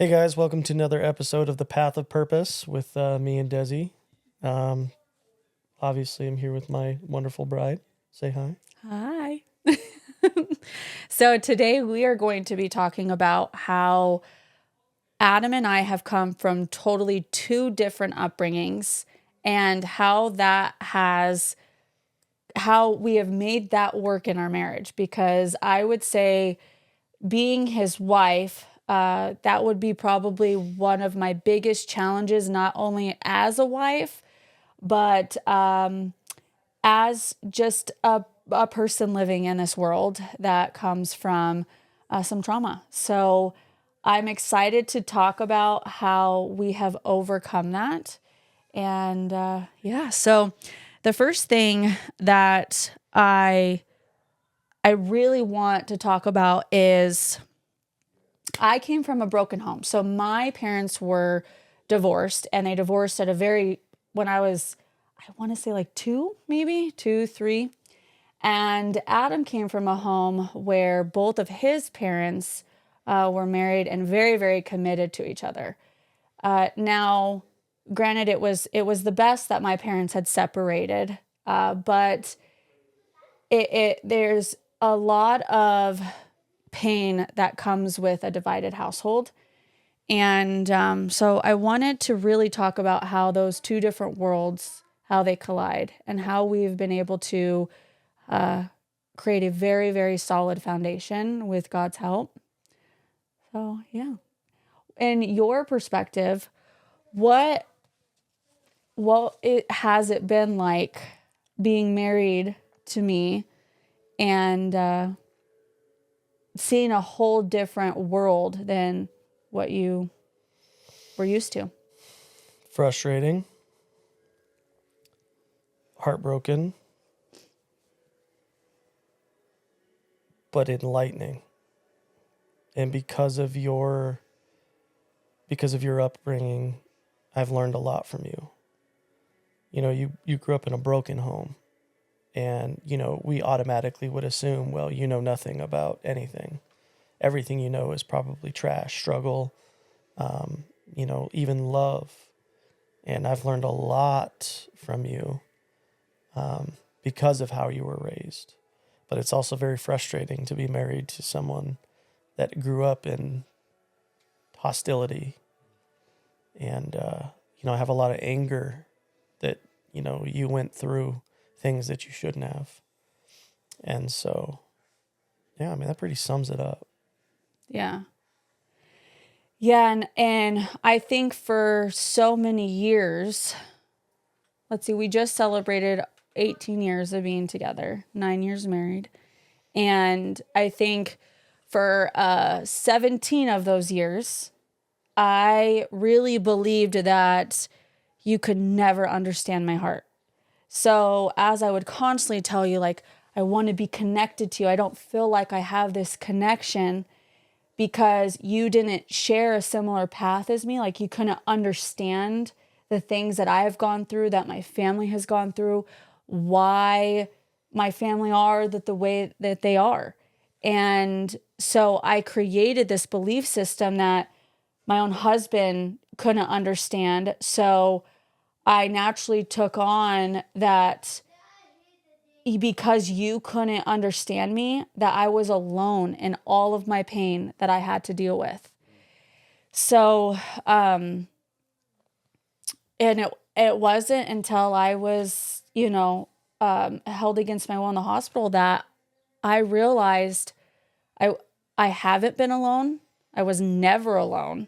Hey guys, welcome to another episode of The Path of Purpose with me and Desi. Um, Obviously, I'm here with my wonderful bride. Say hi. Hi. So today we are going to be talking about how Adam and I have come from totally two different upbringings and how we have made that work in our marriage. Because I would say, being his wife, that would be probably one of my biggest challenges, not only as a wife, but as just a person living in this world that comes from some trauma. So I'm excited to talk about how we have overcome that. And so the first thing that I really want to talk about is I came from a broken home. So my parents were divorced, and they divorced at when I want to say like two, three. And Adam came from a home where both of his parents were married and very, very committed to each other. Now, granted, it was the best that my parents had separated, but there's a lot of pain that comes with a divided household. And so I wanted to really talk about how those two different worlds, how they collide, and how we've been able to create a very, very solid foundation with God's help. So, yeah. In your perspective, what has it been like being married to me and seeing a whole different world than what you were used to? Frustrating, heartbroken, but enlightening. And because of your upbringing, I've learned a lot from you. You know, you grew up in a broken home. And, we automatically would assume, well, you know nothing about anything. Everything you know is probably trash, struggle, even love. And I've learned a lot from you because of how you were raised. But it's also very frustrating to be married to someone that grew up in hostility. And, I have a lot of anger that, you went through things that you shouldn't have. And so, yeah, I mean, that pretty sums it up. Yeah. Yeah, and I think for so many years, let's see, we just celebrated 18 years of being together, 9 years married. And I think for 17 of those years, I really believed that you could never understand my heart. So as I would constantly tell you, like, I want to be connected to you, I don't feel like I have this connection because you didn't share a similar path as me. Like, you couldn't understand the things that I have gone through, that my family has gone through, why my family are the way that they are. And so I created this belief system that my own husband couldn't understand. So I naturally took on that because you couldn't understand me, that I was alone in all of my pain that I had to deal with. So, and it wasn't until I was, held against my will in the hospital that I realized I haven't been alone. I was never alone.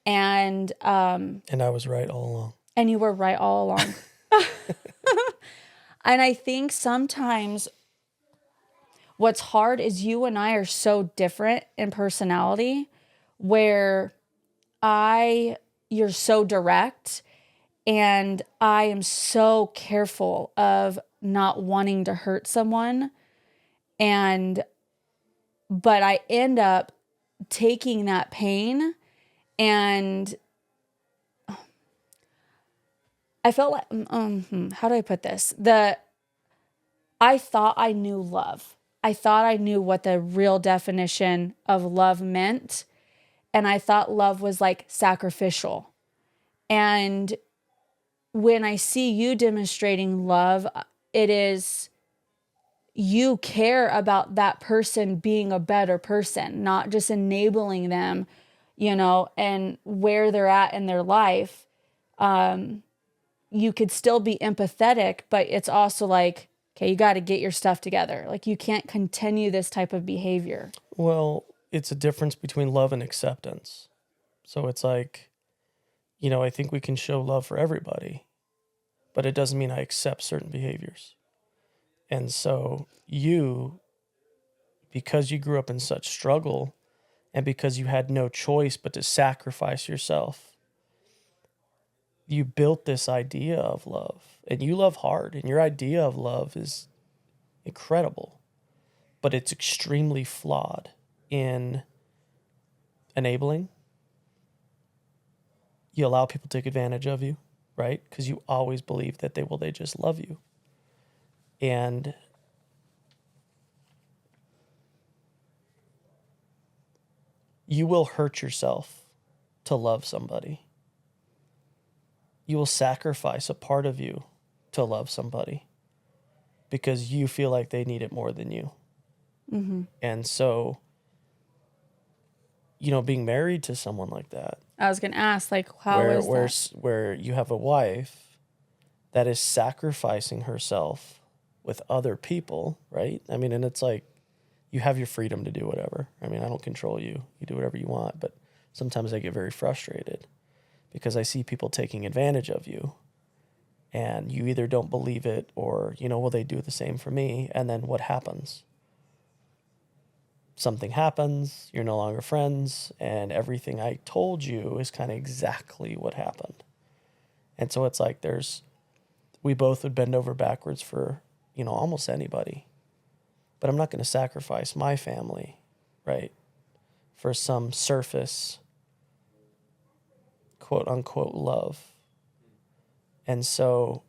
And I was right all along. And you were right all along. And I think sometimes what's hard is you and I are so different in personality, where you're so direct and I am so careful of not wanting to hurt someone. But I end up taking that pain, and I felt like, how do I put this? I thought I knew love. I thought I knew what the real definition of love meant. And I thought love was like sacrificial. And when I see you demonstrating love, it is you care about that person being a better person, not just enabling them, and where they're at in their life. You could still be empathetic, but it's also like, okay, you got to get your stuff together. Like, you can't continue this type of behavior. Well, it's a difference between love and acceptance. So it's like, I think we can show love for everybody, but it doesn't mean I accept certain behaviors. And so because you grew up in such struggle and because you had no choice but to sacrifice yourself, you built this idea of love, and you love hard, and your idea of love is incredible, but it's extremely flawed in enabling. You allow people to take advantage of you, right? Because you always believe that they just love you. And you will hurt yourself to love somebody. You will sacrifice a part of you to love somebody because you feel like they need it more than you. Mm-hmm. And so, being married to someone like that, I was going to ask, like, where you have a wife that is sacrificing herself with other people, right? I mean, and it's like, you have your freedom to do whatever. I mean, I don't control you. You do whatever you want, but sometimes I get very frustrated because I see people taking advantage of you, and you either don't believe it or, will they do the same for me? And then what happens? Something happens, you're no longer friends, and everything I told you is kind of exactly what happened. And so it's like we both would bend over backwards for, almost anybody. But I'm not going to sacrifice my family, right, for some surface, quote unquote, love. And so,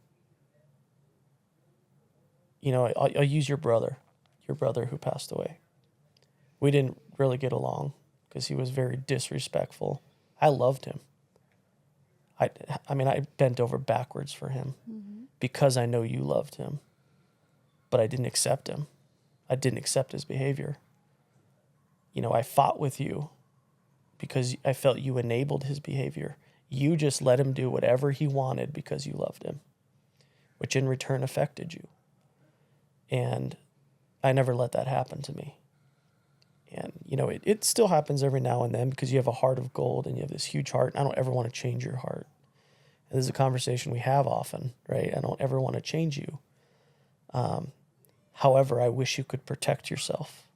I'll use your brother who passed away. We didn't really get along because he was very disrespectful. I loved him. I bent over backwards for him because I know you loved him, but I didn't accept him. I didn't accept his behavior. I fought with you because I felt you enabled his behavior. You just let him do whatever he wanted because you loved him, which in return affected you. And I never let that happen to me. And, it still happens every now and then because you have a heart of gold and you have this huge heart. And I don't ever want to change your heart. And this is a conversation we have often, right? I don't ever want to change you. However, I wish you could protect yourself.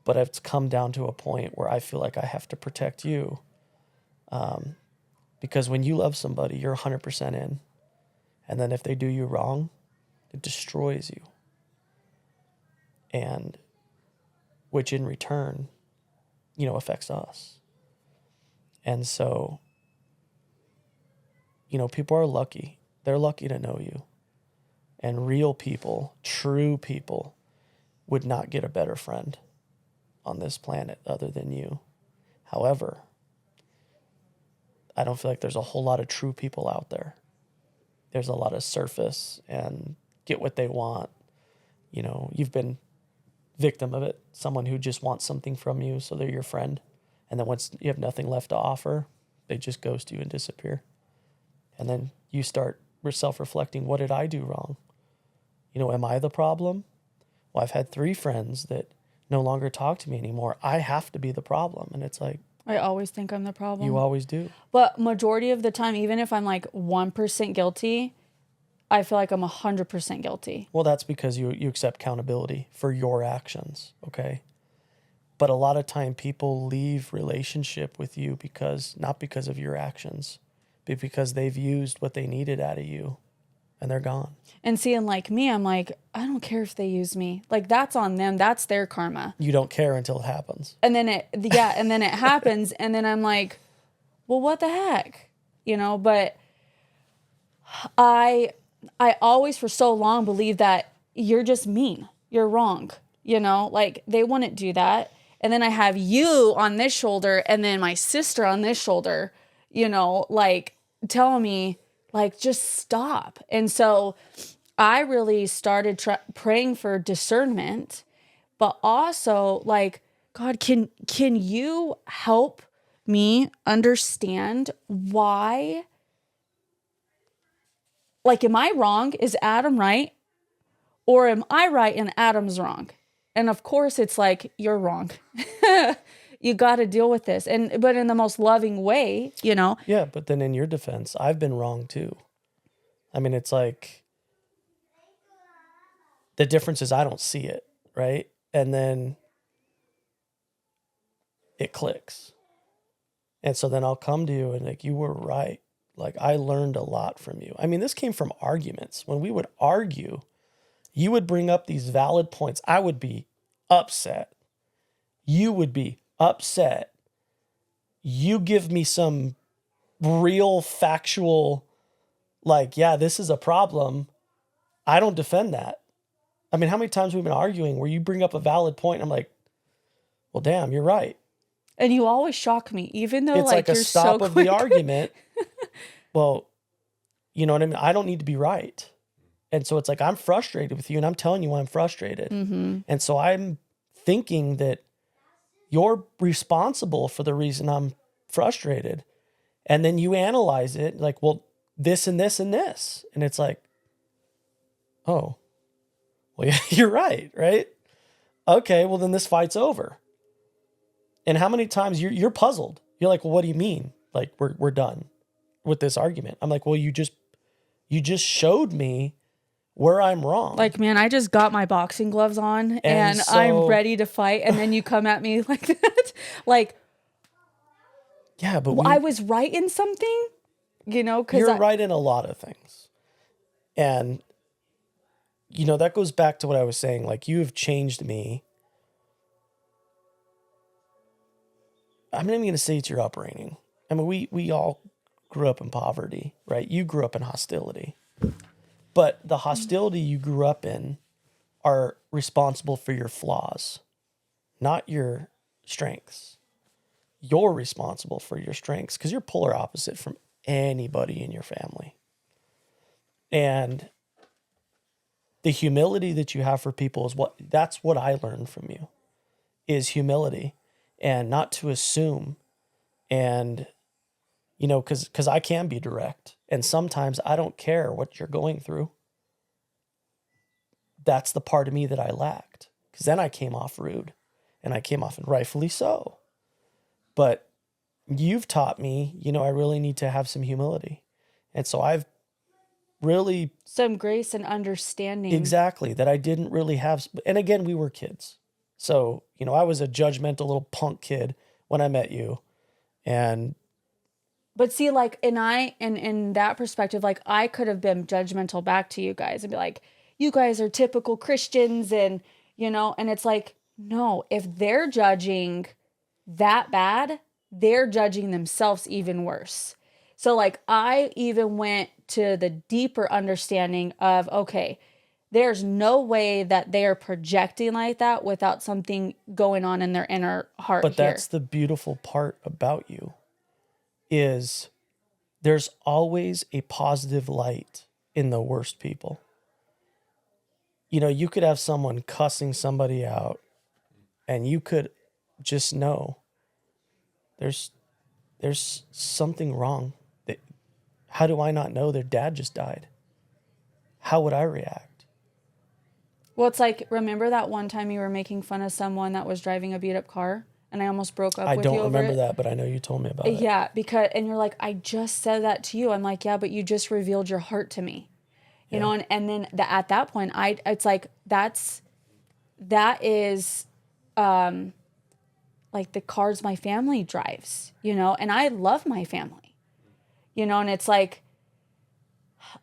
But it's come down to a point where I feel like I have to protect you. Because when you love somebody, you're 100% in. And then if they do you wrong, it destroys you. And which in return, affects us. And so, people are lucky. They're lucky to know you. And real people, true people, would not get a better friend on this planet other than you. However, I don't feel like there's a whole lot of true people out there. There's a lot of surface and get what they want. You've been victim of it. Someone who just wants something from you, so they're your friend. And then once you have nothing left to offer, they just ghost you and disappear. And then you start self-reflecting, what did I do wrong? Am I the problem? Well, I've had 3 friends that no longer talk to me anymore. I have to be the problem. And it's like, I always think I'm the problem. You always do. But majority of the time, even if I'm like 1% guilty, I feel like I'm 100% guilty. Well, that's because you accept accountability for your actions, okay? But a lot of time people leave relationship with you not because of your actions, but because they've used what they needed out of you and they're gone. And seeing like me, I'm like, I don't care if they use me. Like, that's on them. That's their karma. You don't care until it happens. And then it happens. And then I'm like, well, what the heck? But I always for so long believed that you're just mean. You're wrong. Like, they wouldn't do that. And then I have you on this shoulder and then my sister on this shoulder, like telling me, like, just stop. And so I really started praying for discernment, but also like, God, can you help me understand why? Like, am I wrong? Is Adam right? Or am I right and Adam's wrong? And of course it's like, you're wrong. You got to deal with this. But in the most loving way, Yeah, but then in your defense, I've been wrong too. I mean, it's like, the difference is I don't see it, right? And then it clicks. And so then I'll come to you and like, you were right. Like, I learned a lot from you. I mean, this came from arguments. When we would argue, you would bring up these valid points. I would be upset. You would be upset. You give me some real factual, like, yeah, this is a problem. I don't defend that. I mean, how many times we've been arguing where you bring up a valid point and I'm like, well, damn, you're right. And you always shock me, even though It's like a you're stop so of quick. the argument. Well, you know what I mean? I don't need to be right. And so it's like, I'm frustrated with you and I'm telling you why I'm frustrated. Mm-hmm. And so I'm thinking that you're responsible for the reason I'm frustrated. And then you analyze it like, well, this and this and this. And it's like, oh, well, yeah, you're right, right? Okay, well, then this fight's over. And how many times you're puzzled? You're like, well, what do you mean? Like, we're done with this argument. I'm like, well, you just showed me where I'm wrong. Like, man, I just got my boxing gloves on and so, I'm ready to fight. And then you come at me like that. Like, yeah, but I was right in something, because you're right in a lot of things. And, that goes back to what I was saying. Like, you have changed me. I'm not even going to say it's your upbringing. I mean, we all grew up in poverty, right? You grew up in hostility. But the hostility you grew up in are responsible for your flaws, not your strengths. You're responsible for your strengths because you're polar opposite from anybody in your family. And the humility that you have for people that's what I learned from you, is humility and not to assume. And, because I can be direct and sometimes I don't care what you're going through. That's the part of me that I lacked, because then I came off rude and I came off, and rightfully so. But you've taught me, I really need to have some humility. And so I've really... some grace and understanding. Exactly. That I didn't really have. And again, we were kids. So, I was a judgmental little punk kid when I met you. But see, like, in that perspective, like, I could have been judgmental back to you guys and be like, you guys are typical Christians and, and it's like, no, if they're judging that bad, they're judging themselves even worse. So like, I even went to the deeper understanding of, okay, there's no way that they are projecting like that without something going on in their inner heart. But that's the beautiful part about you, is there's always a positive light in the worst people. You could have someone cussing somebody out and you could just know there's something wrong. How do I not know their dad just died? How would I react? Well, it's like, remember that one time you were making fun of someone that was driving a beat up car and I almost broke up with you over it? I don't remember that, but I know you told me about it. Yeah, and you're like, I just said that to you. I'm like, yeah, but you just revealed your heart to me. You know, and then at that point, it's like, that is like the cars my family drives, and I love my family, and it's like,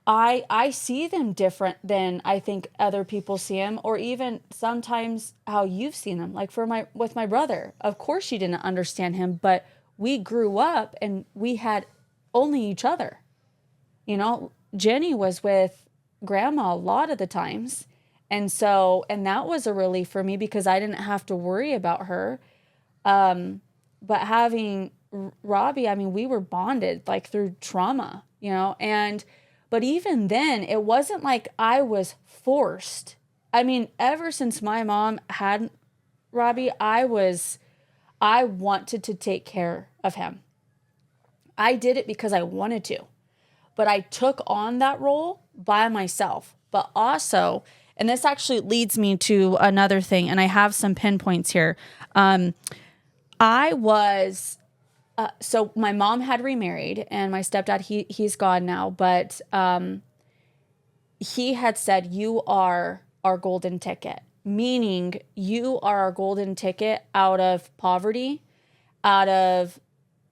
I see them different than I think other people see them, or even sometimes how you've seen them. Like with my brother, of course she didn't understand him, but we grew up and we had only each other. Jenny was with grandma a lot of the times. And that was a relief for me because I didn't have to worry about her. But having Robbie, I mean, we were bonded like through trauma, but even then, it wasn't like I was forced. I mean, ever since my mom had Robbie, I wanted to take care of him. I did it because I wanted to, but I took on that role by myself. But also, and this actually leads me to another thing, and I have some pinpoints here. I was so my mom had remarried, and my stepdad he's gone now, but he had said, "You are our golden ticket," meaning you are our golden ticket out of poverty, out of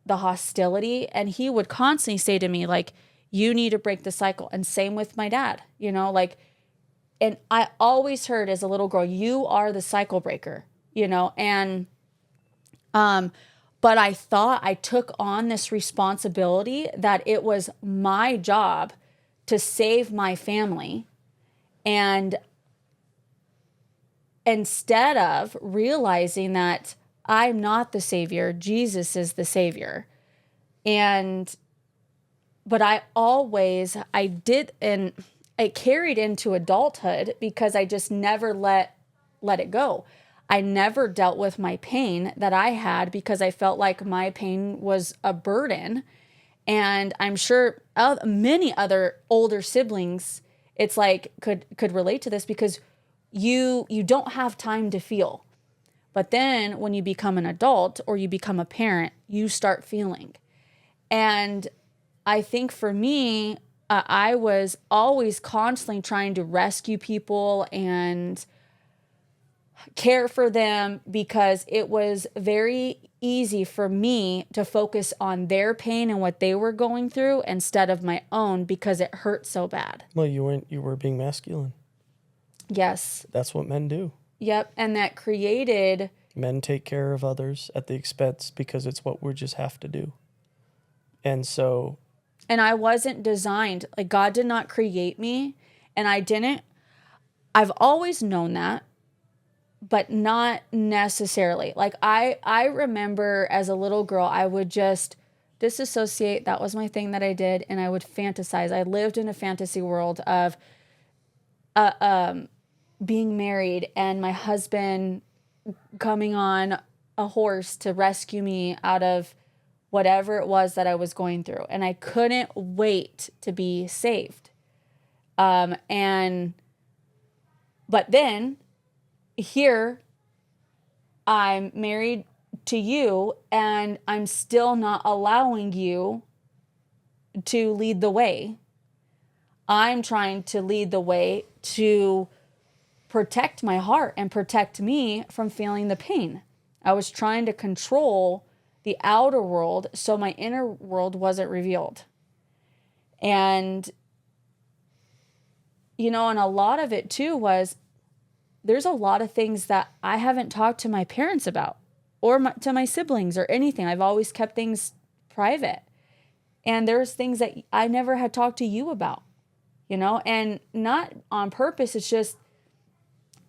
the hostility. And he would constantly say to me, like, you need to break the cycle. And same with my dad, like, and I always heard as a little girl, you are the cycle breaker, and but I thought I took on this responsibility that it was my job to save my family. And instead of realizing that I'm not the savior, Jesus is the savior. But I did, and it carried into adulthood because I just never let it go. I never dealt with my pain that I had because I felt like my pain was a burden. And I'm sure many other older siblings, it's like could relate to this because you don't have time to feel. But then when you become an adult or you become a parent, you start feeling. And I think for me, I was always constantly trying to rescue people and care for them because it was very easy for me to focus on their pain and what they were going through instead of my own because it hurt so bad. Well, you were being masculine. Yes. That's what men do. Yep. And that created... Men take care of others at the expense because it's what we just have to do. And so... And I wasn't designed, like God did not create me, and I've always known that, but not necessarily. Like I remember as a little girl, I would just disassociate. That was my thing that I did. And I would fantasize. I lived in a fantasy world of being married and my husband coming on a horse to rescue me out of whatever it was that I was going through. And I couldn't wait to be saved. But then here I'm married to you and I'm still not allowing you to lead the way. I'm trying to lead the way to protect my heart and protect me from feeling the pain. I was trying to control the outer world so my inner world wasn't revealed. And, and a lot of it too was there's a lot of things that I haven't talked to my parents about or to my siblings or anything. I've always kept things private. And there's things that I never had talked to you about, and not on purpose. It's just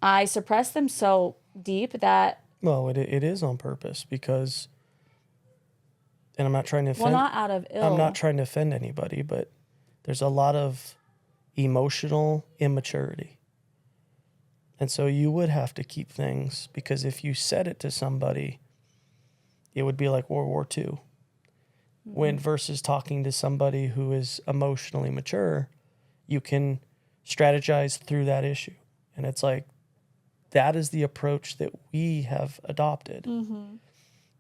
I suppress them so deep that... Well, it is on purpose because... And I'm not trying to offend... Well, not out of ill. I'm not trying to offend anybody, but there's a lot of emotional immaturity. And so you would have to keep things because if you said it to somebody, it would be like World War II. Mm-hmm. When versus talking to somebody who is emotionally mature, you can strategize through that issue. And it's like, that is the approach that we have adopted. Mm-hmm.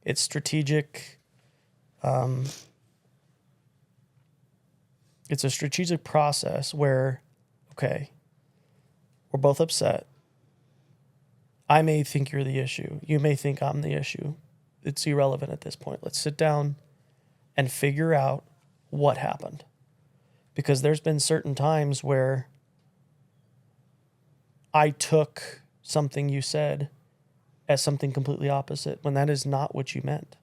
It's strategic. It's a strategic process where, okay, we're both upset. I may think you're the issue. You may think I'm the issue. It's irrelevant at this point. Let's sit down and figure out what happened. Because there's been certain times where I took something you said as something completely opposite when that is not what you meant.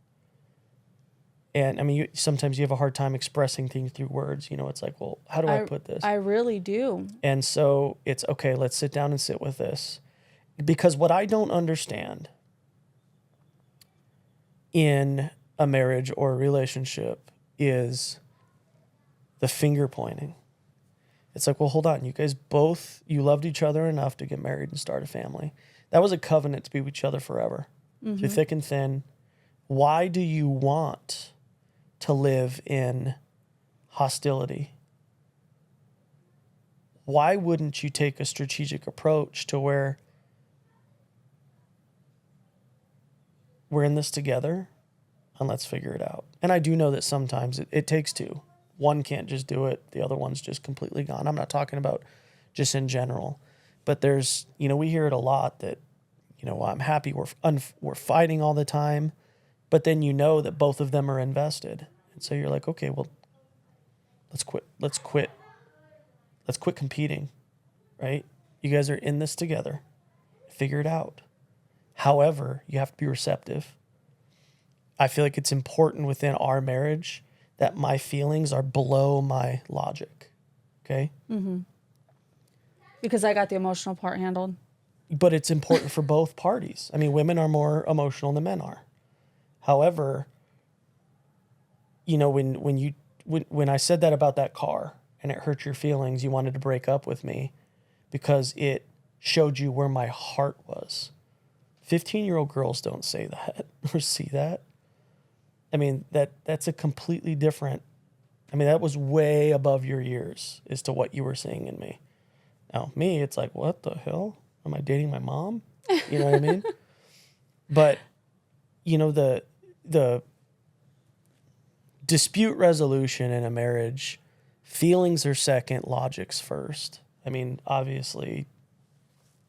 And I mean, sometimes you have a hard time expressing things through words. It's like, well, how do I put this? I really do. And so it's, okay, let's sit down and sit with this. Because what I don't understand in a marriage or a relationship is the finger pointing. It's like, well, hold on. You guys both, you loved each other enough to get married and start a family. That was a covenant to be with each other forever, through thick and thin. Why do you want to live in hostility? Why wouldn't you take a strategic approach to where we're in this together and let's figure it out? And I do know that sometimes it takes two. One can't just do it. The other one's just completely gone. I'm not talking about just in general, but there's, we hear it a lot that, I'm happy we're fighting all the time, but then that both of them are invested. And so you're like, okay, well, let's quit competing, right? You guys are in this together. Figure it out. However, you have to be receptive. I feel like it's important within our marriage that my feelings are below my logic. Okay? Mm-hmm. Because I got the emotional part handled. But it's important for both parties. I mean, women are more emotional than men are. However, when I said that about that car and it hurt your feelings, you wanted to break up with me because it showed you where my heart was. 15-year-old girls don't say that or see that. I mean, that's a completely different, that was way above your years as to what you were seeing in me. Now, me, it's like, what the hell? Am I dating my mom? You know what I mean? But, the dispute resolution in a marriage, feelings are second, logic's first. I mean, obviously,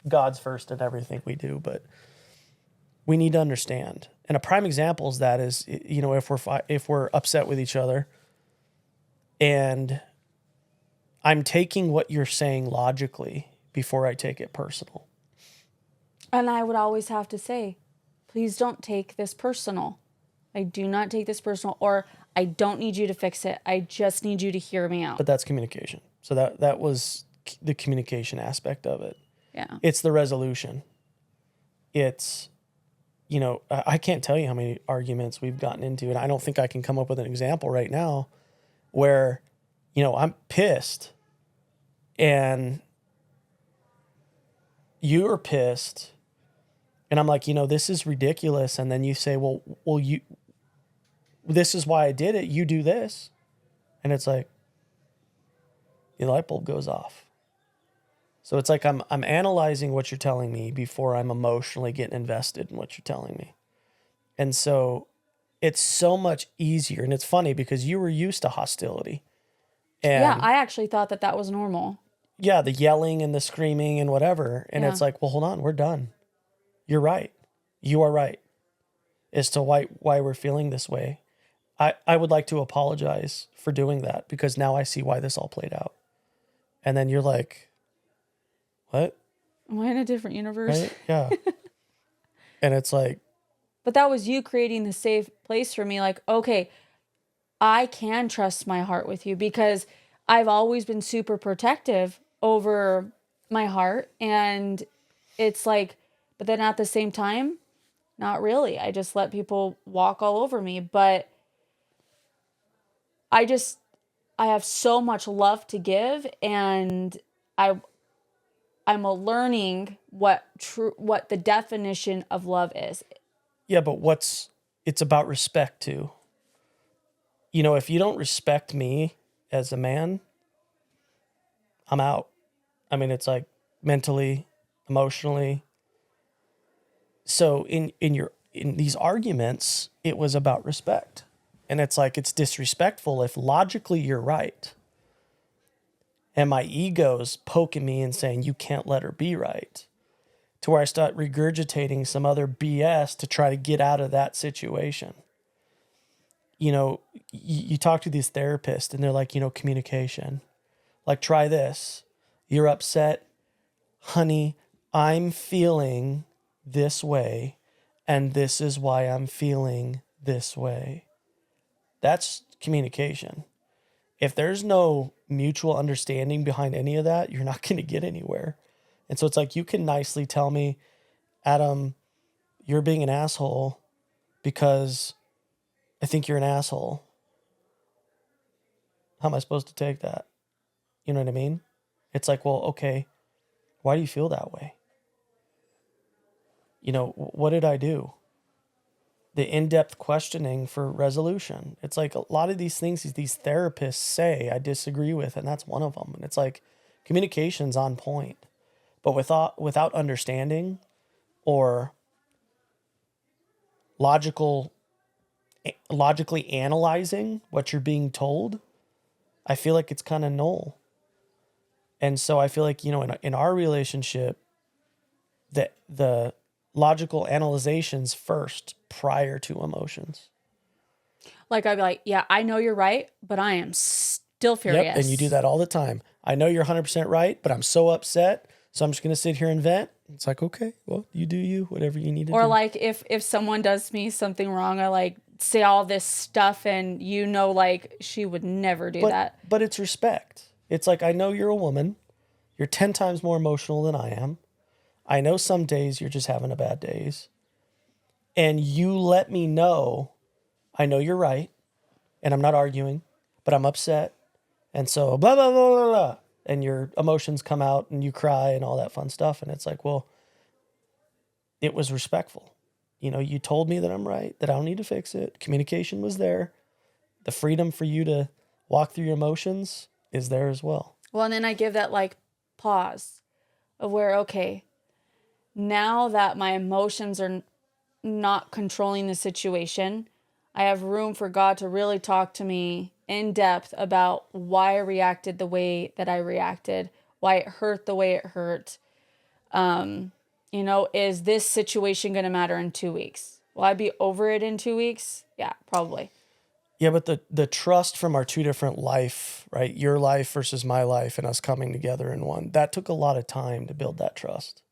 God's first in everything we do, but we need to understand. And a prime example is that is, if we're upset with each other and I'm taking what you're saying logically before I take it personal. And I would always have to say, please don't take this personal. I do not take this personal, or I don't need you to fix it. I just need you to hear me out. But that's communication. So that was the communication aspect of it. Yeah. It's the resolution. It's, I can't tell you how many arguments we've gotten into, and I don't think I can come up with an example right now where, I'm pissed and you're pissed and I'm like, this is ridiculous. And then you say, well, this is why I did it. You do this. And it's like, the light bulb goes off. So it's like I'm analyzing what you're telling me before I'm emotionally getting invested in what you're telling me. And so it's so much easier. And it's funny because you were used to hostility. And yeah, I actually thought that was normal. Yeah, the yelling and the screaming and whatever. And it's like, well, hold on, we're done. You're right. You are right as to why we're feeling this way. I would like to apologize for doing that because now I see why this all played out. And then you're like, what? Am I in a different universe? Right? Yeah. And it's like. But that was you creating the safe place for me. Like, okay, I can trust my heart with you because I've always been super protective over my heart. And it's like, but then at the same time, not really. I just let people walk all over me. But I have so much love to give, and I'm learning what the definition of love is. Yeah, but it's about respect too. If you don't respect me as a man, I'm out. It's like mentally, emotionally. So in these arguments, it was about respect. And it's like, it's disrespectful if logically you're right. And my ego's poking me and saying, you can't let her be right. To where I start regurgitating some other BS to try to get out of that situation. You talk to these therapists and they're like, communication. Like, try this. You're upset. Honey, I'm feeling this way, and this is why I'm feeling this way. That's communication. If there's no mutual understanding behind any of that, you're not going to get anywhere. And so it's like, you can nicely tell me, Adam, you're being an asshole because I think you're an asshole. How am I supposed to take that? You know what I mean? It's like, well, okay, why do you feel that way? You know, what did I do? The in-depth questioning for resolution. It's like a lot of these things these therapists say I disagree with, and that's one of them. And it's like communication's on point, but without understanding or logically analyzing what you're being told, I feel like it's kind of null. And so I feel like, you know, in our relationship, the logical analyzations first prior to emotions. Like I'd be like, yeah, I know you're right, but I am still furious. Yep, and you do that all the time. I know you're 100% right, but I'm so upset, so I'm just going to sit here and vent. It's like, okay, well, you do you, whatever you need to do. Or like if someone does me something wrong, I like say all this stuff and you know, like she would never do that. But it's respect. It's like, I know you're a woman. You're 10 times more emotional than I am. I know some days you're just having a bad days. And you let me know, I know you're right, and I'm not arguing, but I'm upset. And so blah, blah, blah, blah, blah. And your emotions come out and you cry and all that fun stuff. And it's like, well, it was respectful. You know, you told me that I'm right, that I don't need to fix it. Communication was there. The freedom for you to walk through your emotions is there as well. Well, and then I give that like pause of where, okay, now that my emotions are not controlling the situation, I have room for God to really talk to me in depth about why I reacted the way that I reacted, why it hurt the way it hurt. You know, is this situation going to matter in 2 weeks? Will I be over it in 2 weeks? Yeah, probably. Yeah, but the trust from our two different life, right? Your life versus my life and us coming together in one, that took a lot of time to build that trust.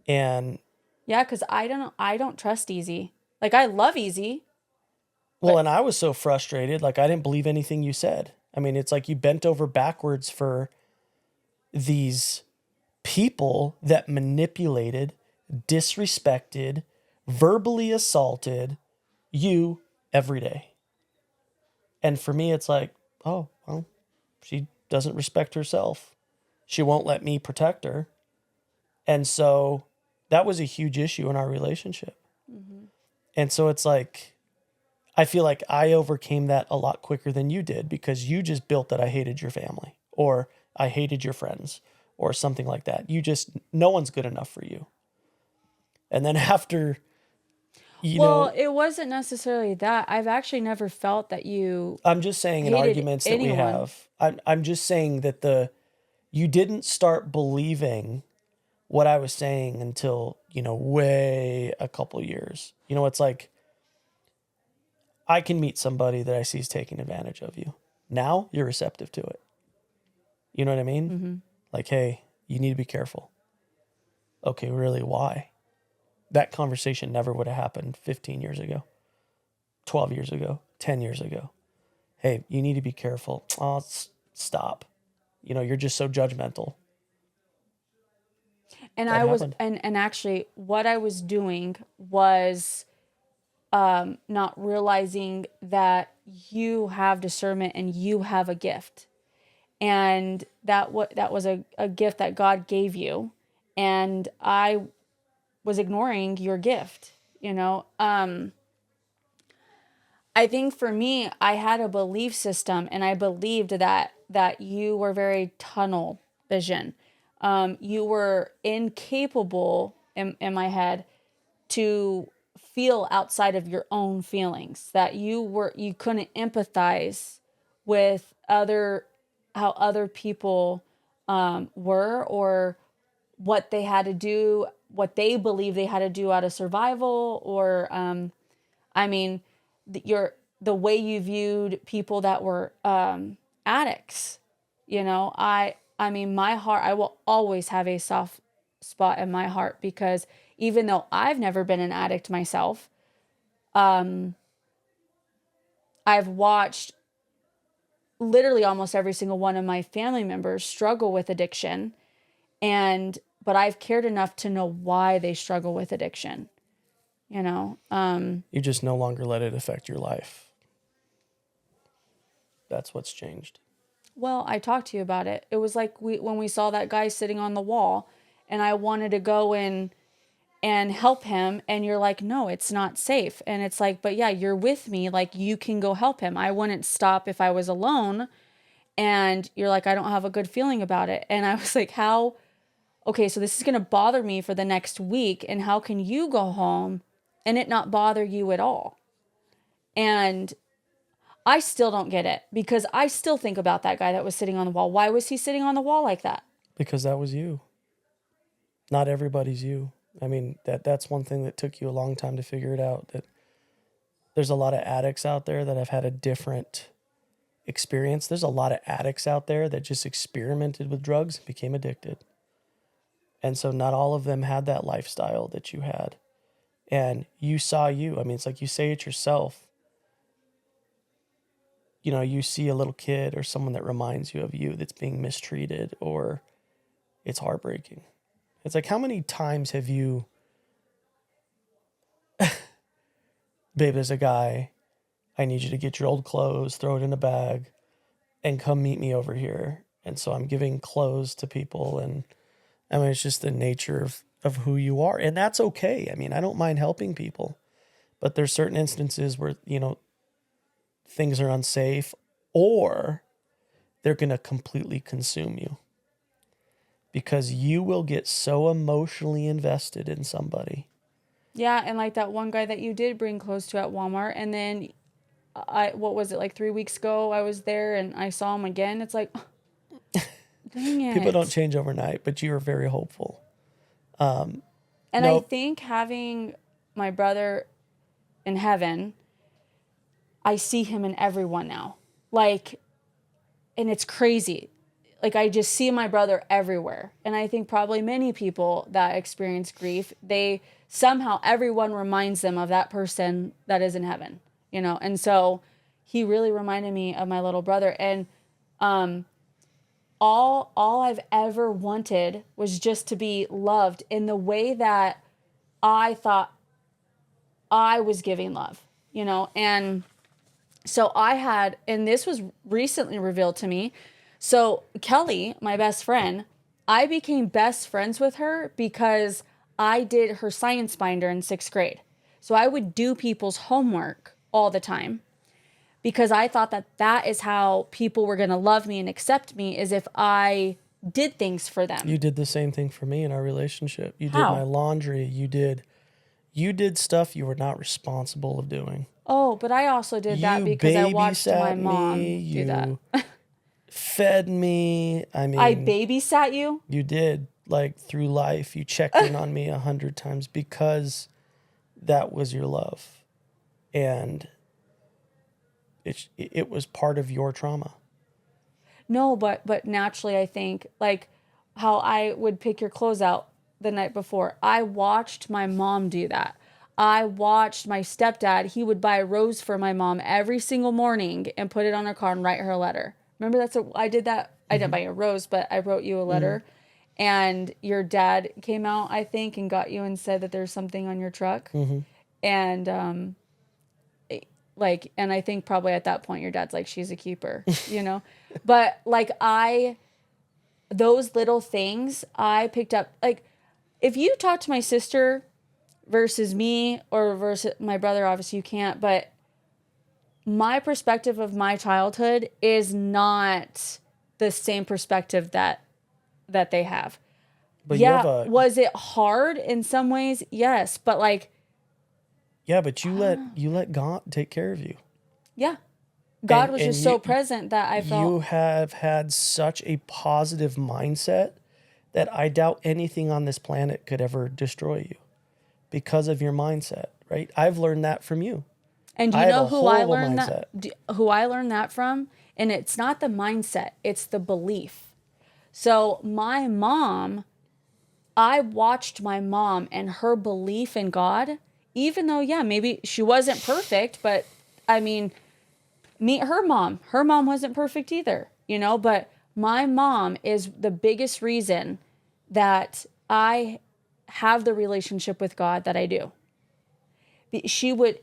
And yeah, because I don't trust Easy. Like I love Easy. Well, and I was so frustrated, like I didn't believe anything you said. I mean, it's like you bent over backwards for these people that manipulated, disrespected, verbally assaulted you every day. And for me, it's like, oh, well, she doesn't respect herself. She won't let me protect her. And so that was a huge issue in our relationship. Mm-hmm. And so it's like, I feel like I overcame that a lot quicker than you did because you just built that I hated your family or I hated your friends or something like that. No one's good enough for you. And then after, well, it wasn't necessarily that. I've actually never felt that you. I'm just saying in arguments that we have, I'm just saying that you didn't start believing what I was saying until, way a couple years. It's like, I can meet somebody that I see is taking advantage of you. Now you're receptive to it. You know what I mean? Mm-hmm. Like, hey, you need to be careful. Okay, really, why? That conversation never would have happened 15 years ago, 12 years ago, 10 years ago. Hey, you need to be careful. Oh, stop. You're just so judgmental. And and actually what I was doing was not realizing that you have discernment and you have a gift, and that was a gift that God gave you, and I was ignoring your gift. I think for me, I had a belief system, and I believed that you were very tunnel vision. You were incapable in my head to feel outside of your own feelings, that you couldn't empathize with how other people were, or what they had to do, what they believe they had to do out of survival, or the way you viewed people that were addicts. My heart, I will always have a soft spot in my heart, because even though I've never been an addict myself, I've watched literally almost every single one of my family members struggle with addiction, but I've cared enough to know why they struggle with addiction. you know. You just no longer let it affect your life. That's what's changed. Well, I talked to you about it. It was like when we saw that guy sitting on the wall and I wanted to go in and help him, and you're like, no, it's not safe. And it's like, but yeah, you're with me, like you can go help him. I wouldn't stop if I was alone. And you're like, I don't have a good feeling about it. And I was like, how? Okay, so this is going to bother me for the next week, and how can you go home and it not bother you at all? And I still don't get it, because I still think about that guy that was sitting on the wall. Why was he sitting on the wall like that? Because that was you. Not everybody's you. I mean, that's one thing that took you a long time to figure it out, that there's a lot of addicts out there that have had a different experience. There's a lot of addicts out there that just experimented with drugs and became addicted. And so not all of them had that lifestyle that you had. And you saw you. I mean, it's like you say it yourself. You know, you see a little kid or someone that reminds you of you that's being mistreated, or it's heartbreaking. It's like, how many times have you, babe, there's a guy, I need you to get your old clothes, throw it in a bag, and come meet me over here. And so I'm giving clothes to people. And I mean, it's just the nature of who you are. And that's okay. I mean, I don't mind helping people. But there's certain instances where, you know, things are unsafe, or they're going to completely consume you. Because you will get so emotionally invested in somebody. Yeah, and like that one guy that you did bring clothes to at Walmart, and then what was it, like 3 weeks ago, I was there and I saw him again. It's like, dang it. People don't change overnight, but you are very hopeful. And I think having my brother in heaven, I see him in everyone now. Like, and it's crazy. Like, I just see my brother everywhere. And I think probably many people that experience grief, they somehow, everyone reminds them of that person that is in heaven, you know? And so he really reminded me of my little brother. And all I've ever wanted was just to be loved in the way that I thought I was giving love, you know? And so I had, and this was recently revealed to me. So Kelly, my best friend, I became best friends with her because I did her science binder in 6th grade. So I would do people's homework all the time because I thought that that is how people were going to love me and accept me, is if I did things for them. You did the same thing for me in our relationship. You How? did my laundry. You did stuff you were not responsible of doing. Oh, but I also did that because I watched my mom do that. Fed me. I mean, I babysat you? You did. Like, through life, you checked in on me 100 times because that was your love. And it was part of your trauma. No, but naturally, I think, like how I would pick your clothes out the night before, I watched my mom do that. I watched my stepdad, he would buy a rose for my mom every single morning and put it on her car and write her a letter. Remember, I did that. I didn't buy you a rose, but I wrote you a letter. And your dad came out, I think, and got you and said that there's something on your truck. And and I think probably at that point your dad's like, she's a keeper, you know? But like those little things I picked up. Like, if you talk to my sister versus me, or versus my brother, obviously you can't, but my perspective of my childhood is not the same perspective that they have. But yeah, was it hard in some ways? Yes, but like, yeah, but you let God take care of you. Yeah. God was just so present that I felt. You have had such a positive mindset that I doubt anything on this planet could ever destroy you because of your mindset, right? I've learned that from you. And do you know who I learned who I learned that from? And it's not the mindset, it's the belief. So my mom, I watched my mom and her belief in God, even though, yeah, maybe she wasn't perfect, but I mean, her mom wasn't perfect either, you know, but my mom is the biggest reason that I have the relationship with God that I do. she would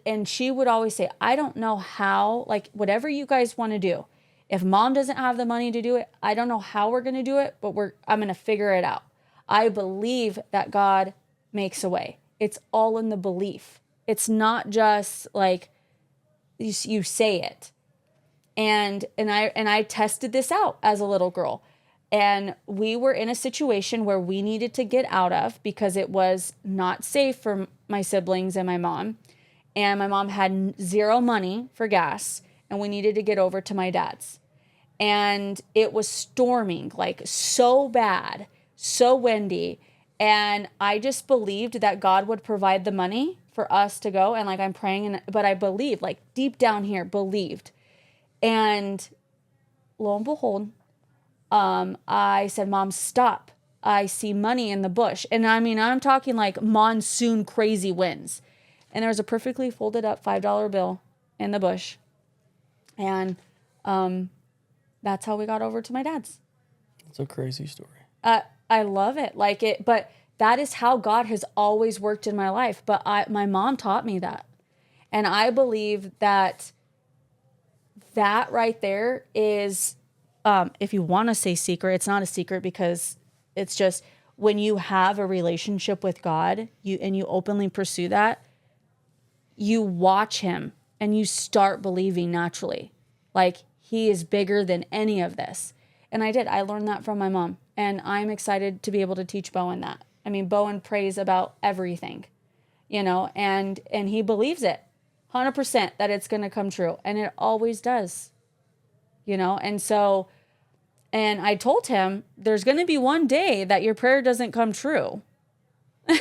always say, I don't know how, like, whatever you guys want to do. If mom doesn't have the money to do it, I don't know how we're going to do it, but I'm going to figure it out. I believe that God makes a way. It's all in the belief. It's not just like you say it. And I tested this out as a little girl. And we were in a situation where we needed to get out of because it was not safe for my siblings and my mom. And my mom had zero money for gas, and we needed to get over to my dad's. And it was storming, like so bad, so windy. And I just believed that God would provide the money for us to go. And like I'm praying, but I believed, like deep down here, believed. And lo and behold, I said, Mom, stop. I see money in the bush. And I mean, I'm talking like monsoon crazy winds. And there was a perfectly folded up $5 bill in the bush. And that's how we got over to my dad's. It's a crazy story. I love it. Like it, but that is how God has always worked in my life. But my mom taught me that. And I believe that right there is, if you want to say secret, it's not a secret because it's just when you have a relationship with God, you openly pursue that, you watch him and you start believing naturally. Like he is bigger than any of this. And I did. I learned that from my mom. And I'm excited to be able to teach Bowen that. I mean, Bowen prays about everything, and he believes it 100% that it's going to come true. And it always does, And so, and I told him there's going to be one day that your prayer doesn't come true, and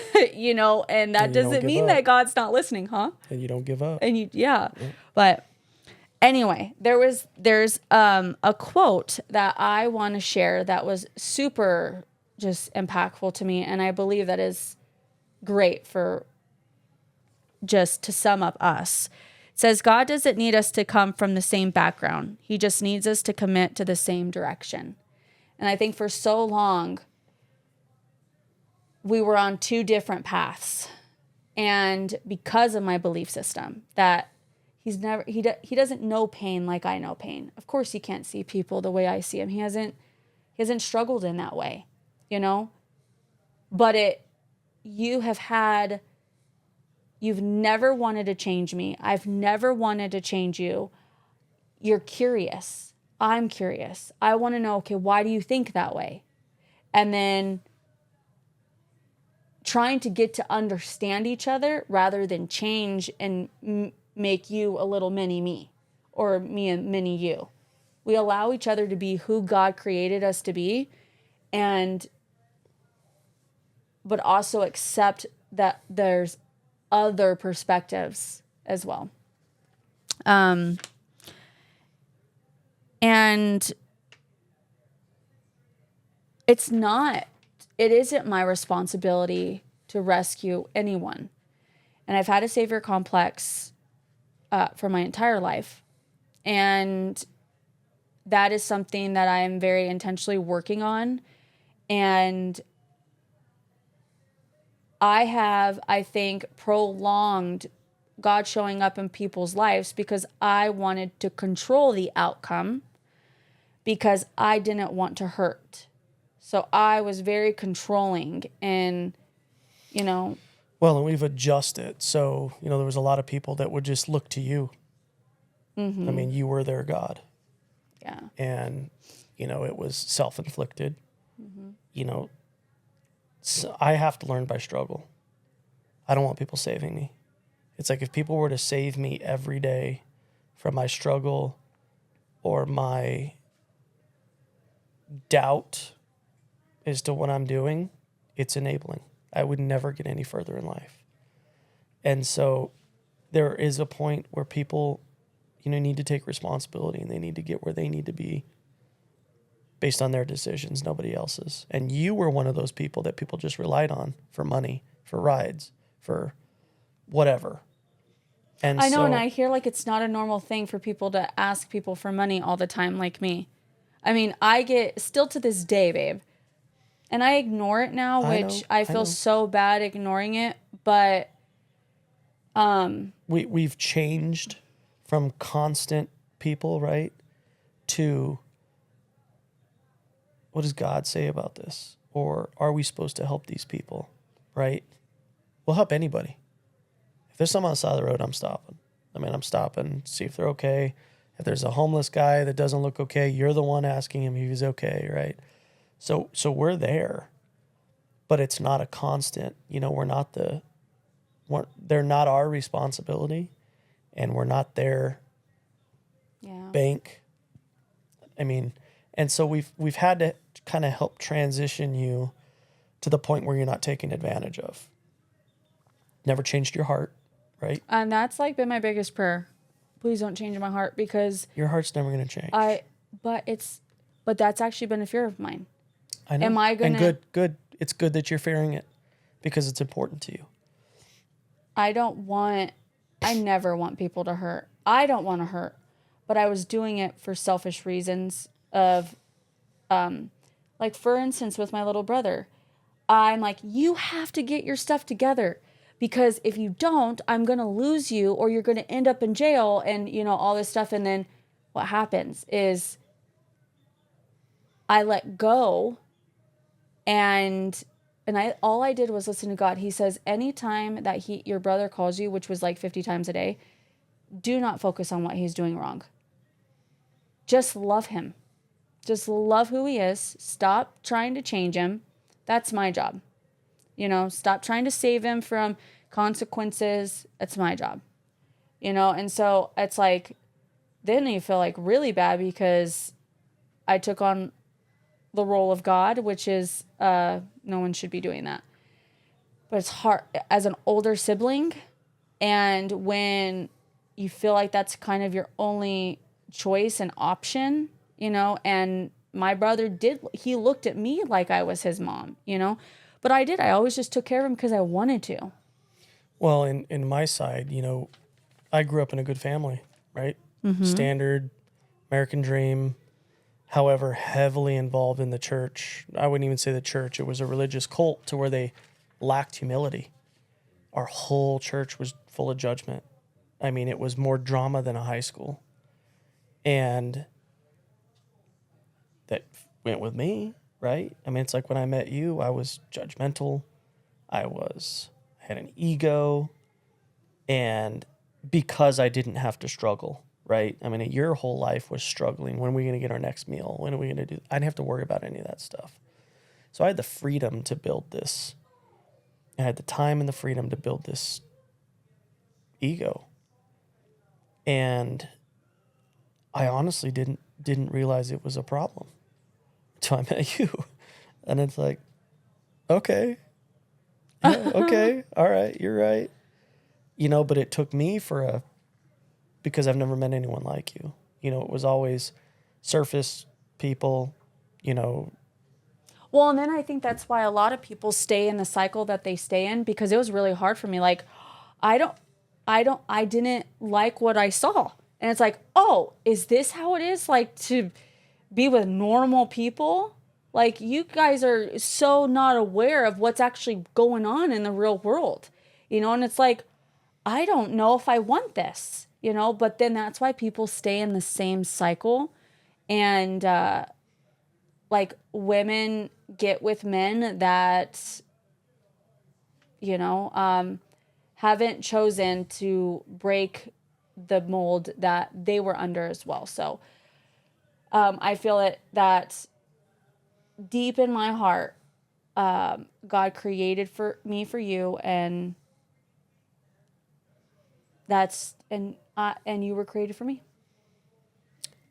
that doesn't mean that God's not listening, huh? And you don't give up. And yeah. But anyway, there's a quote that I want to share that was super just impactful to me. And I believe that is great for just to sum up us. It says, God doesn't need us to come from the same background. He just needs us to commit to the same direction. And I think for so long, we were on two different paths. And because of my belief system that he doesn't know pain like I know pain. Of course, he can't see people the way I see him. He hasn't struggled in that way, But you've never wanted to change me. I've never wanted to change you. You're curious. I'm curious. I want to know, okay, why do you think that way? And then trying to get to understand each other rather than change and make you a little mini me or me a mini you. We allow each other to be who God created us to be, but also accept that there's other perspectives as well. And it isn't my responsibility to rescue anyone. And I've had a savior complex for my entire life. And that is something that I am very intentionally working on. And I have, I think, prolonged God showing up in people's lives because I wanted to control the outcome because I didn't want to hurt. So I was very controlling and, Well, and we've adjusted. So, there was a lot of people that would just look to you. Mm-hmm. I mean, you were their God. Yeah. And, it was self-inflicted. Mm-hmm. So I have to learn by struggle. I don't want people saving me. It's like if people were to save me every day from my struggle or my doubt as to what I'm doing, it's enabling. I would never get any further in life. And so there is a point where people, need to take responsibility and they need to get where they need to be based on their decisions, nobody else's. And you were one of those people that people just relied on for money, for rides, for whatever. And I know, and I hear like it's not a normal thing for people to ask people for money all the time like me. I mean, I get, still to this day, babe, and I ignore it now, which I feel so bad ignoring it, but We've changed from constant people, right, to what does God say about this? Or are we supposed to help these people, right? We'll help anybody. If there's someone on the side of the road, I'm stopping. I'm stopping, see if they're okay. If there's a homeless guy that doesn't look okay, you're the one asking him if he's okay, right? So we're there, but it's not a constant. They're not our responsibility, and we're not their bank. And so we've had to kind of help transition you to the point where you're not taken advantage of. Never changed your heart, right? And that's like been my biggest prayer. Please don't change my heart, because Your heart's never going to change. but that's actually been a fear of mine. I know. Am I gonna? And good. It's good that you're fearing it because it's important to you. I never want people to hurt. I don't want to hurt, but I was doing it for selfish reasons of, like for instance, with my little brother, I'm like, you have to get your stuff together, because if you don't, I'm going to lose you, or you're going to end up in jail, and all this stuff. And then what happens is I let go, and all I did was listen to God. He says, anytime that your brother calls you, which was like 50 times a day, do not focus on what he's doing wrong. Just love him. Just love who he is. Stop trying to change him. That's my job. Stop trying to save him from consequences. That's my job. And so it's like, then you feel like really bad because I took on the role of God, which is no one should be doing that. But it's hard as an older sibling, and when you feel like that's kind of your only choice and option, and my brother he looked at me like I was his mom, but I always just took care of him because I wanted to. Well, in my side, I grew up in a good family, right? Mm-hmm. Standard American dream. However, heavily involved in the church. I wouldn't even say the church. It was a religious cult to where they lacked humility. Our whole church was full of judgment. It was more drama than a high school. And that went with me, right? It's like when I met you, I was judgmental. I had an ego. And because I didn't have to struggle, right? Your whole life was struggling. When are we going to get our next meal? When are we going to do? I didn't have to worry about any of that stuff. So I had the freedom to build this. I had the time and the freedom to build this ego. And I honestly didn't realize it was a problem until I met you. And it's like, okay. Yeah, okay. All right. You're right. But it took me because I've never met anyone like you. It was always surface people, Well, and then I think that's why a lot of people stay in the cycle that they stay in, because it was really hard for me. Like, I didn't like what I saw. And it's like, oh, is this how it is? Like, to be with normal people? Like, you guys are so not aware of what's actually going on in the real world, and it's like, I don't know if I want this, but then that's why people stay in the same cycle. And, like, women get with men that, haven't chosen to break the mold that they were under as well. So, I feel that deep in my heart, God created for you, and and you were created for me.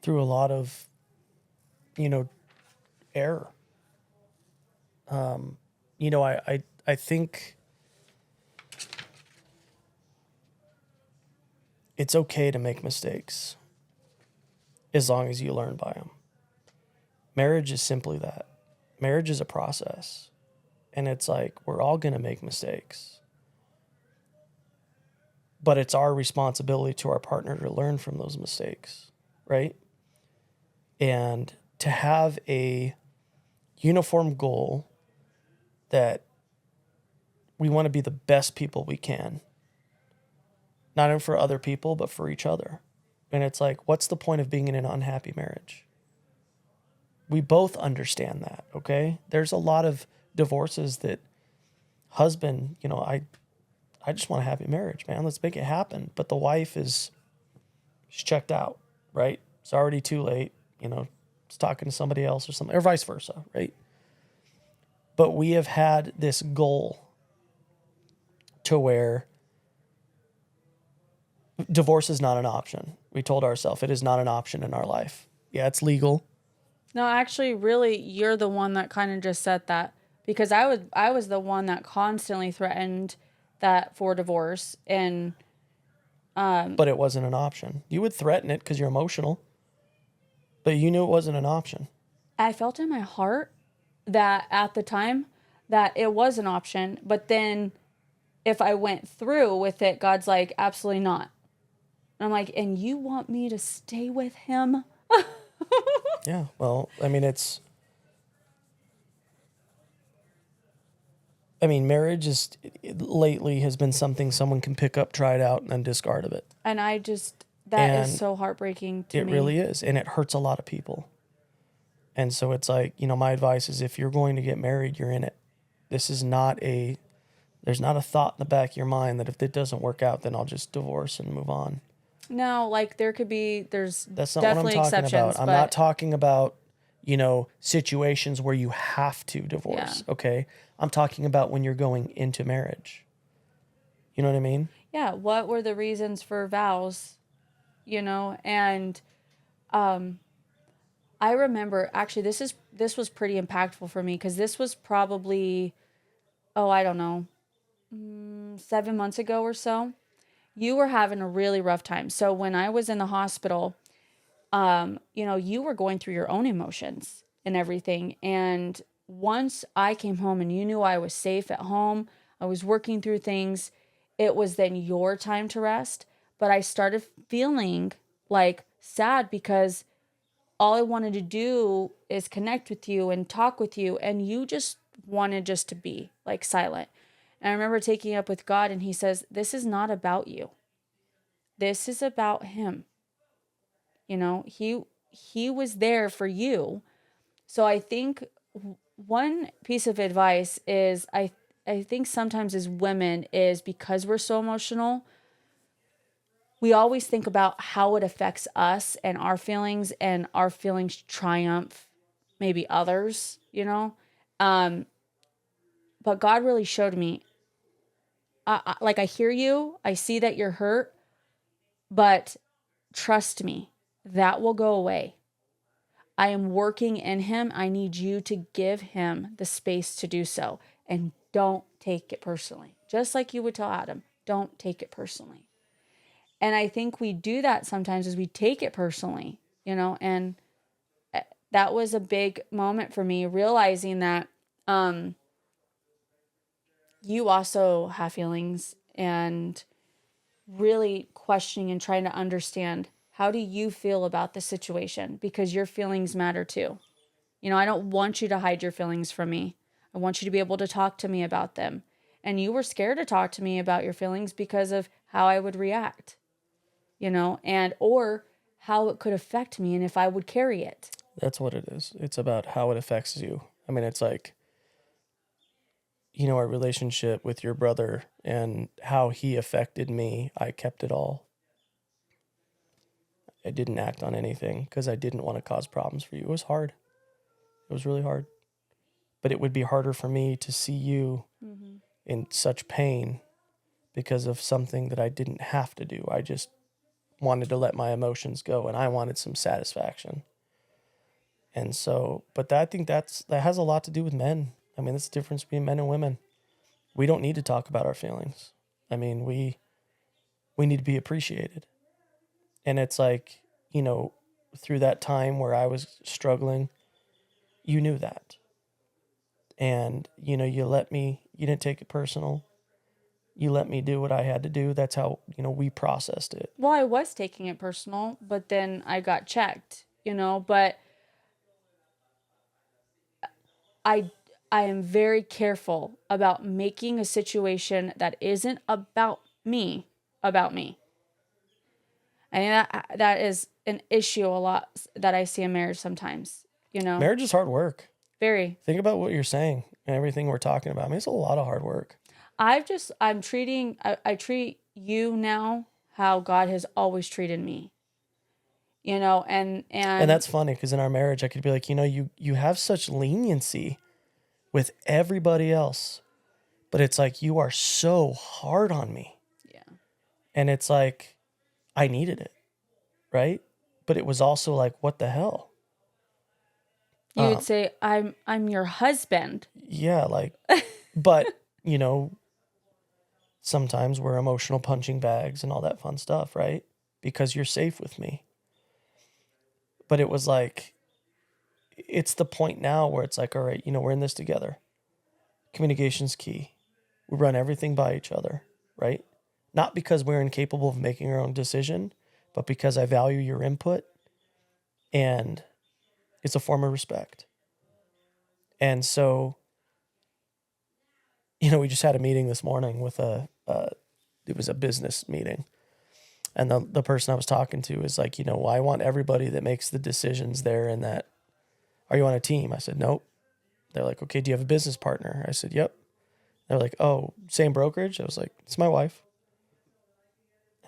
Through a lot of, error. I think it's okay to make mistakes as long as you learn by them. Marriage is simply that. Marriage is a process. And it's like, we're all going to make mistakes. But it's our responsibility to our partner to learn from those mistakes, right? And to have a uniform goal that we want to be the best people we can. not only for other people, but for each other. And it's like, what's the point of being in an unhappy marriage? We both understand that, okay? There's a lot of divorces that husband, I just want a happy marriage, man. Let's make it happen. But the wife she's checked out, right? It's already too late, it's talking to somebody else or something, or vice versa, right? But we have had this goal to where divorce is not an option. We told ourselves it is not an option in our life. Yeah, it's legal. No, actually, really, you're the one that kind of just said that, because I was the one that constantly threatened that for divorce, and But it wasn't an option. You would threaten it because you're emotional, but you knew it wasn't an option. I felt in my heart that at the time that it was an option, but then if I went through with it, God's like, absolutely not. And I'm like, and you want me to stay with him? Yeah, well, marriage is lately has been something someone can pick up, try it out, and then discard of it. And that is And so heartbreaking to me. It really is, and it hurts a lot of people. And so it's like, my advice is if you're going to get married, you're in it. There's not a thought in the back of your mind that if it doesn't work out, then I'll just divorce and move on. No, like there's That's not definitely what I'm talking exceptions. about. I'm not talking about, situations where you have to divorce. Yeah. Okay. I'm talking about when you're going into marriage. You know what I mean? Yeah. What were the reasons for vows? And I remember actually this was pretty impactful for me, because this was probably, I don't know, 7 months ago or so. You were having a really rough time. So when I was in the hospital, you were going through your own emotions and everything. And once I came home and you knew I was safe at home, I was working through things, it was then your time to rest. But I started feeling like sad, because all I wanted to do is connect with you and talk with you, and you just wanted just to be like silent. And I remember taking it up with God, and he says, this is not about you. This is about him. He was there for you. So I think one piece of advice is I think sometimes as women is because we're so emotional, we always think about how it affects us and our feelings triumph maybe others. But God really showed me, I hear you, I see that you're hurt, but trust me, that will go away. I am working in him. I need you to give him the space to do so. And don't take it personally. Just like you would tell Adam, don't take it personally. And I think we do that sometimes, is we take it personally, and that was a big moment for me, realizing that you also have feelings, and really questioning and trying to understand, how do you feel about the situation? Because your feelings matter too. I don't want you to hide your feelings from me. I want you to be able to talk to me about them. And you were scared to talk to me about your feelings because of how I would react, and or how it could affect me and if I would carry it. That's what it is. It's about how it affects you. It's like, our relationship with your brother and how he affected me. I kept it all. I didn't act on anything because I didn't want to cause problems for you. It was hard. It was really hard. But it would be harder for me to see you in such pain because of something that I didn't have to do. I just wanted to let my emotions go, and I wanted some satisfaction. And so, but I think that has a lot to do with men. That's the difference between men and women. We don't need to talk about our feelings. We need to be appreciated. And it's like, through that time where I was struggling, you knew that. And, you didn't take it personal. You let me do what I had to do. That's how, we processed it. Well, I was taking it personal, but then I got checked, but I I am very careful about making a situation that isn't about me. I think that is an issue a lot that I see in marriage sometimes, you know, Marriage is hard work. very. Think about what you're saying and everything we're talking about. I mean, it's a lot of hard work. I treat you now how God has always treated me, you know, And that's funny because in our marriage, I could be like, you know, you have such leniency with everybody else, but it's like you are so hard on me. yeah, And it's like, I needed it, right? But it was also like, what the hell? you would say I'm your husband. Yeah, like, but, you know, sometimes we're emotional punching bags and all that fun stuff, right? Because you're safe with me. But it was like, it's the point now where it's like, all right, you know, we're in this together. Communication's key. We run everything by each other, right? Not because we're incapable of making our own decision, but because I value your input and it's a form of respect. And so, you know, we just had a meeting this morning with it was a business meeting. And the person I was talking to is like, you know, well, I want everybody that makes the decisions there and that, are you on a team? I said, nope. They're like, okay, do you have a business partner? I said, yep. They're like, oh, same brokerage? I was like, it's my wife.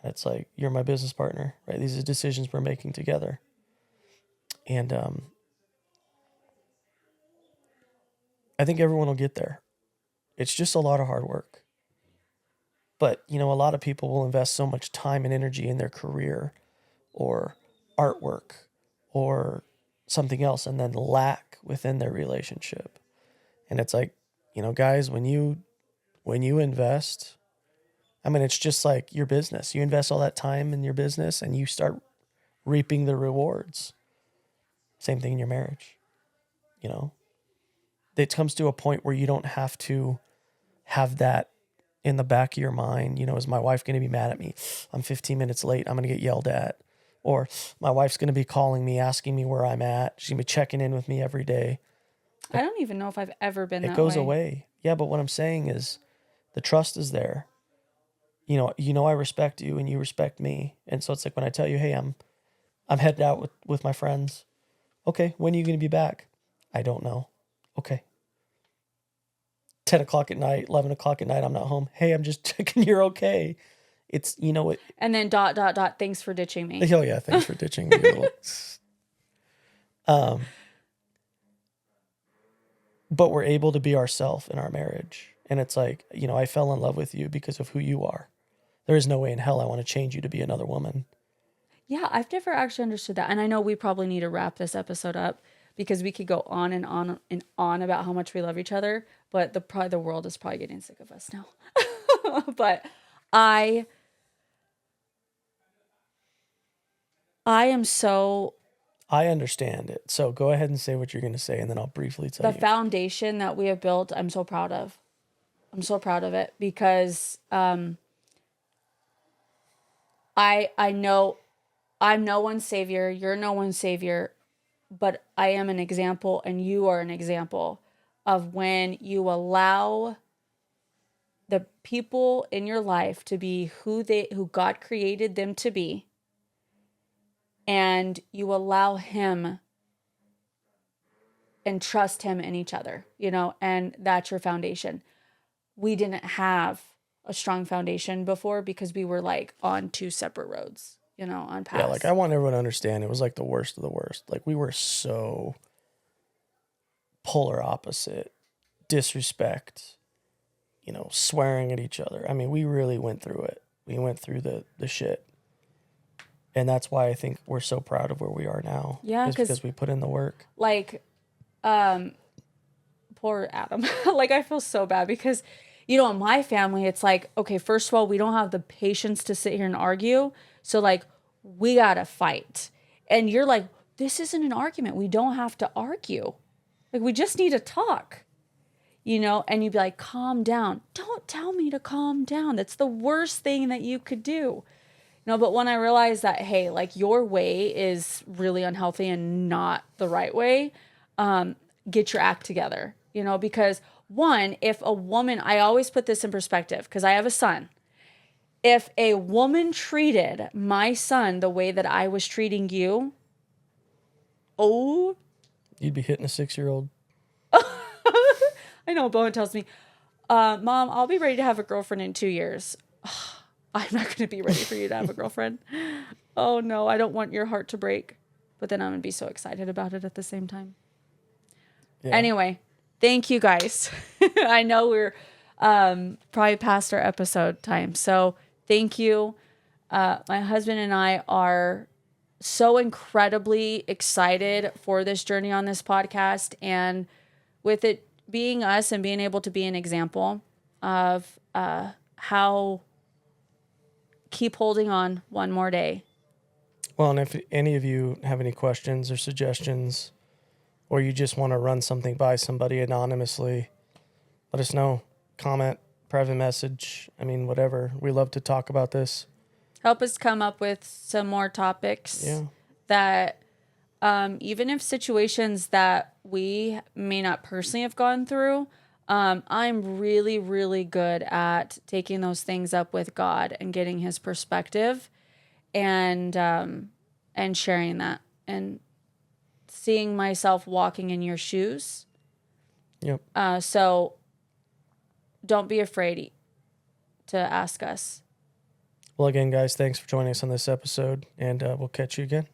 And it's like, you're my business partner, right? These are decisions we're making together. And I think everyone will get there. It's just a lot of hard work. But, you know, a lot of people will invest so much time and energy in their career or artwork or something else and then lack within their relationship. And it's like, you know, guys, when you invest, I mean, it's just like your business. You invest all that time in your business and you start reaping the rewards. Same thing in your marriage. You know, it comes to a point where you don't have to have that in the back of your mind. You know, is my wife going to be mad at me? I'm 15 minutes late. I'm going to get yelled at. Or my wife's going to be calling me, asking me where I'm at. She's going to be checking in with me every day. I don't even know if I've ever been that way. It goes away. Yeah, but what I'm saying is the trust is there. You know I respect you and you respect me. And so it's like when I tell you, hey, I'm headed out with my friends. Okay, when are you going to be back? I don't know. Okay. 10 o'clock at night, 11 o'clock at night, I'm not home. Hey, I'm just checking you're okay. It's, you know what? And then ... thanks for ditching me. Oh, yeah, thanks for ditching me. But we're able to be ourselves in our marriage. And it's like, you know, I fell in love with you because of who you are. There is no way in hell I want to change you to be another woman. Yeah, I've never actually understood that. And I know we probably need to wrap this episode up because we could go on and on and on about how much we love each other, but the world is probably getting sick of us now. But I am so... I understand it. So go ahead and say what you're going to say, and then I'll briefly tell you. The foundation that we have built, I'm so proud of. I'm so proud of it because I know I'm no one's savior. You're no one's savior, but I am an example, and you are an example of when you allow the people in your life to be who God created them to be, and you allow him and trust him in each other, you know, and that's your foundation. We didn't have a strong foundation before because we were like on two separate roads, you know, on paths. Yeah, like I want everyone to understand it was like the worst of the worst. Like we were so polar opposite, disrespect, you know, swearing at each other. I mean, we really went through it. We went through the shit. And that's why I think we're so proud of where we are now. Yeah, because we put in the work. Like, poor Adam. Like, I feel so bad because, you know, in my family, it's like, okay, first of all, we don't have the patience to sit here and argue. So, like, we got to fight. And you're like, this isn't an argument. We don't have to argue. Like, we just need to talk, you know? And you'd be like, calm down. Don't tell me to calm down. That's the worst thing that you could do. No, but when I realized that, hey, like your way is really unhealthy and not the right way, get your act together, you know, because one, if a woman, I always put this in perspective because I have a son. if a woman treated my son the way that I was treating you, oh, You'd be hitting a 6-year-old. I know. Bowen tells me, Mom, I'll be ready to have a girlfriend in 2 years. I'm not going to be ready for you to have a girlfriend. Oh, no, I don't want your heart to break. But then I'm going to be so excited about it at the same time. Yeah. Anyway, thank you guys. I know we're probably past our episode time. So thank you. My husband and I are so incredibly excited for this journey on this podcast. And with it being us and being able to be an example of how keep holding on one more day. Well, and if any of you have any questions or suggestions, or you just want to run something by somebody anonymously, let us know. Comment, private message. I mean, whatever. We love to talk about this. Help us come up with some more topics that even if situations that we may not personally have gone through, I'm really, really good at taking those things up with God and getting his perspective and sharing that and seeing myself walking in your shoes. Yep. So don't be afraid to ask us. Well, again, guys, thanks for joining us on this episode, and we'll catch you again.